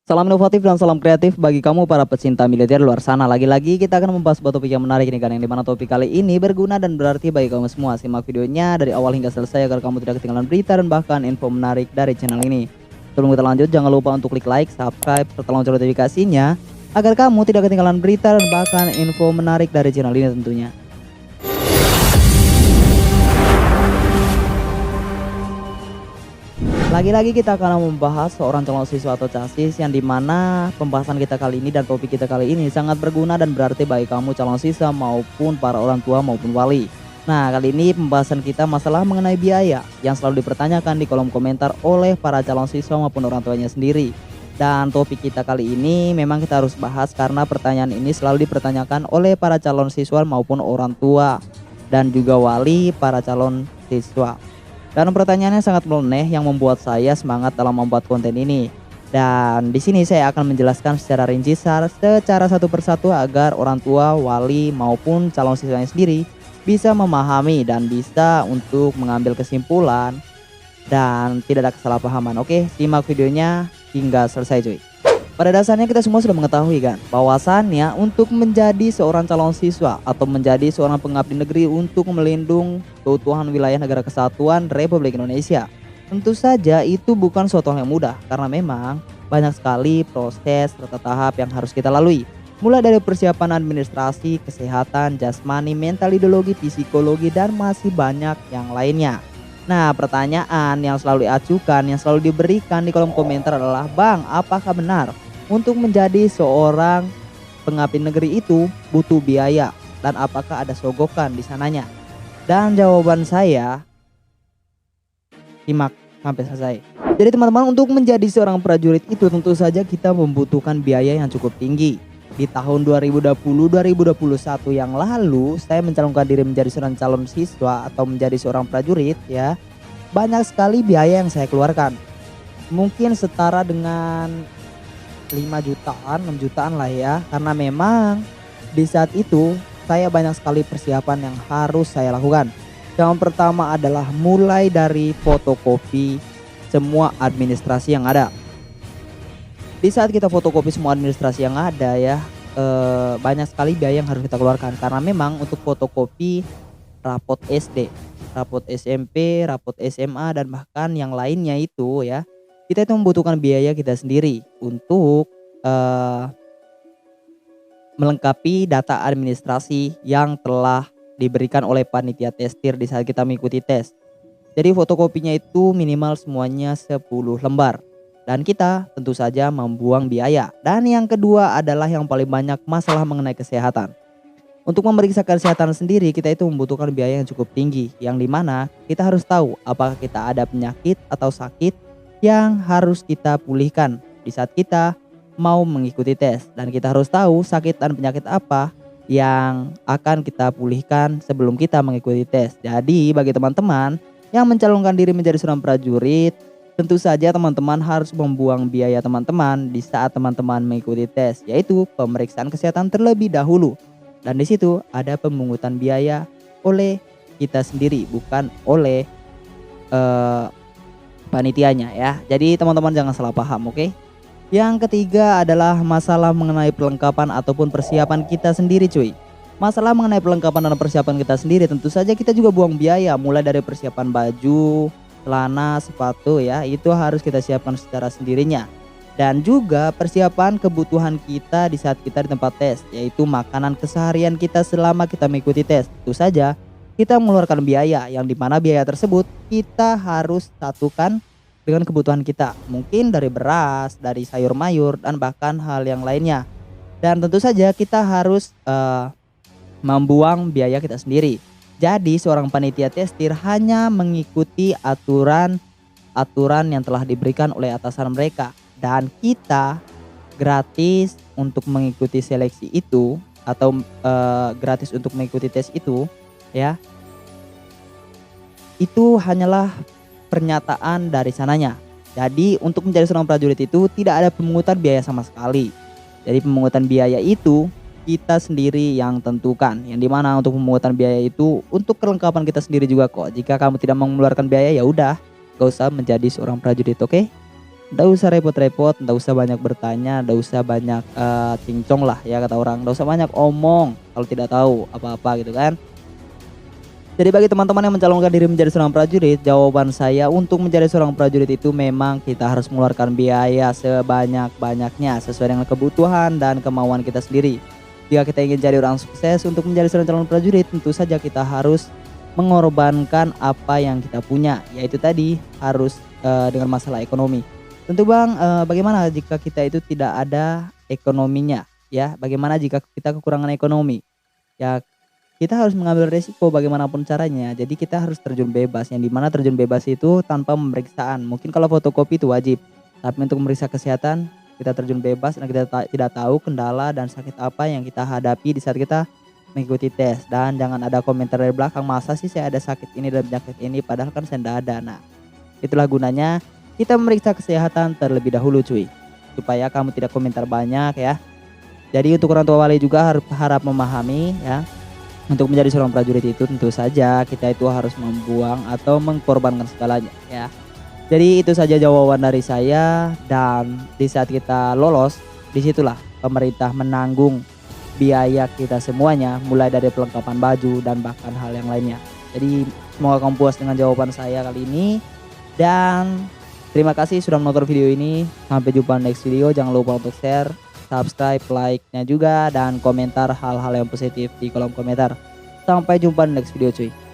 Salam inovatif dan salam kreatif bagi kamu para pecinta militer luar sana. Lagi-lagi kita akan membahas sebuah topik yang menarik ini kan, yang dimana topik kali ini berguna dan berarti bagi kamu semua. Simak videonya dari awal hingga selesai agar kamu tidak ketinggalan berita dan bahkan info menarik dari channel ini. Sebelum kita lanjut, jangan lupa untuk klik like, subscribe, serta lonceng notifikasinya agar kamu tidak ketinggalan berita dan bahkan info menarik dari channel ini tentunya. Lagi-lagi kita akan membahas seorang calon siswa atau casis yang dimana pembahasan kita kali ini dan topik kita kali ini sangat berguna dan berarti bagi kamu calon siswa maupun para orang tua maupun wali. Nah, kali ini pembahasan kita masalah mengenai biaya yang selalu dipertanyakan di kolom komentar oleh para calon siswa maupun orang tuanya sendiri. Dan topik kita kali ini memang kita harus bahas karena pertanyaan ini selalu dipertanyakan oleh para calon siswa maupun orang tua dan juga wali para calon siswa. Dan pertanyaannya sangat menyeleneh yang membuat saya semangat dalam membuat konten ini. Dan di sini saya akan menjelaskan secara rinci secara satu persatu agar orang tua, wali maupun calon siswanya sendiri bisa memahami dan bisa untuk mengambil kesimpulan dan tidak ada kesalahpahaman. Oke, simak videonya hingga selesai cuy. Pada dasarnya kita semua sudah mengetahui kan bahwasannya untuk menjadi seorang calon siswa atau menjadi seorang pengabdi negeri untuk melindungi keutuhan wilayah negara kesatuan Republik Indonesia, tentu saja itu bukan suatu hal yang mudah karena memang banyak sekali proses serta tahap yang harus kita lalui. Mulai dari persiapan administrasi, kesehatan, jasmani, mental, ideologi, psikologi dan masih banyak yang lainnya. Nah, pertanyaan yang selalu diajukan, yang selalu diberikan di kolom komentar adalah, "Bang, apakah benar untuk menjadi seorang pengabdi negeri itu butuh biaya dan apakah ada sogokan di sananya?" Dan jawaban saya, simak sampai selesai. Jadi teman-teman, untuk menjadi seorang prajurit itu tentu saja kita membutuhkan biaya yang cukup tinggi. Di tahun 2020-2021 yang lalu saya mencalonkan diri menjadi seorang calon siswa atau menjadi seorang prajurit ya. Banyak sekali biaya yang saya keluarkan. Mungkin setara dengan 5 jutaan, 6 jutaan lah ya. Karena memang di saat itu saya banyak sekali persiapan yang harus saya lakukan. Yang pertama adalah mulai dari fotokopi semua administrasi yang ada. Di saat kita fotokopi semua administrasi yang ada ya, banyak sekali biaya yang harus kita keluarkan karena memang untuk fotokopi rapot SD, rapot SMP, rapot SMA dan bahkan yang lainnya itu ya, kita itu membutuhkan biaya kita sendiri untuk melengkapi data administrasi yang telah diberikan oleh panitia testir di saat kita mengikuti tes. Jadi fotokopinya itu minimal semuanya 10 lembar. Dan kita tentu saja membuang biaya. Dan yang kedua adalah yang paling banyak masalah mengenai kesehatan. Untuk memeriksa kesehatan sendiri kita itu membutuhkan biaya yang cukup tinggi. Yang dimana kita harus tahu apakah kita ada penyakit atau sakit yang harus kita pulihkan di saat kita mau mengikuti tes. Dan kita harus tahu sakit dan penyakit apa yang akan kita pulihkan sebelum kita mengikuti tes. Jadi bagi teman-teman yang mencalonkan diri menjadi seorang prajurit, tentu saja teman-teman harus membuang biaya teman-teman di saat teman-teman mengikuti tes, yaitu pemeriksaan kesehatan terlebih dahulu. Dan di situ ada pemungutan biaya oleh kita sendiri, bukan oleh panitianya ya. Jadi teman-teman jangan salah paham, oke? Yang ketiga adalah masalah mengenai perlengkapan ataupun persiapan kita sendiri cuy. Masalah mengenai perlengkapan dan persiapan kita sendiri tentu saja kita juga buang biaya, mulai dari persiapan baju, celana, sepatu ya, itu harus kita siapkan secara sendirinya. Dan juga persiapan kebutuhan kita di saat kita di tempat tes, yaitu makanan keseharian kita selama kita mengikuti tes. Tentu saja kita mengeluarkan biaya yang dimana biaya tersebut kita harus satukan dengan kebutuhan kita. Mungkin dari beras, dari sayur mayur dan bahkan hal yang lainnya. Dan tentu saja kita harus membuang biaya kita sendiri. Jadi seorang panitia testir hanya mengikuti aturan yang telah diberikan oleh atasan mereka. Dan kita gratis untuk mengikuti seleksi itu atau gratis untuk mengikuti tes itu ya. Itu hanyalah pernyataan dari sananya. Jadi untuk menjadi seorang prajurit itu tidak ada pemungutan biaya sama sekali. Jadi pemungutan biaya itu kita sendiri yang tentukan, yang dimana untuk pemungutan biaya itu untuk kelengkapan kita sendiri juga kok. Jika kamu tidak mau mengeluarkan biaya ya udah, gak usah menjadi seorang prajurit, oke? Nggak usah repot-repot, nggak usah banyak bertanya, nggak usah banyak cincong lah ya kata orang, nggak usah banyak omong kalau tidak tahu apa-apa gitu kan. Jadi bagi teman-teman yang mencalonkan diri menjadi seorang prajurit, jawaban saya untuk menjadi seorang prajurit itu memang kita harus mengeluarkan biaya sebanyak-banyaknya sesuai dengan kebutuhan dan kemauan kita sendiri. Jika kita ingin jadi orang sukses untuk menjadi seorang calon prajurit, tentu saja kita harus mengorbankan apa yang kita punya, yaitu tadi harus dengan masalah ekonomi. Tentu Bang, bagaimana jika kita itu tidak ada ekonominya, ya? Bagaimana jika kita kekurangan ekonomi? Ya kita harus mengambil resiko bagaimanapun caranya. Jadi kita harus terjun bebas, yang dimana terjun bebas itu tanpa pemeriksaan. Mungkin kalau fotokopi itu wajib, tapi untuk memeriksa kesehatan kita terjun bebas dan kita tidak tahu kendala dan sakit apa yang kita hadapi di saat kita mengikuti tes. Dan jangan ada komentar dari belakang, masa sih saya ada sakit ini dan penyakit ini padahal kan saya tidak ada. Nah, itulah gunanya kita memeriksa kesehatan terlebih dahulu cuy, supaya kamu tidak komentar banyak ya. Jadi untuk orang tua wali juga harap memahami ya, untuk menjadi seorang prajurit itu tentu saja kita itu harus membuang atau mengkorbankan segalanya ya. Jadi itu saja jawaban dari saya, dan di saat kita lolos disitulah pemerintah menanggung biaya kita semuanya, mulai dari perlengkapan baju dan bahkan hal yang lainnya. Jadi semoga kamu puas dengan jawaban saya kali ini, dan terima kasih sudah menonton video ini. Sampai jumpa next video, jangan lupa untuk share, subscribe, like-nya juga, dan komentar hal-hal yang positif di kolom komentar. Sampai jumpa di next video cuy.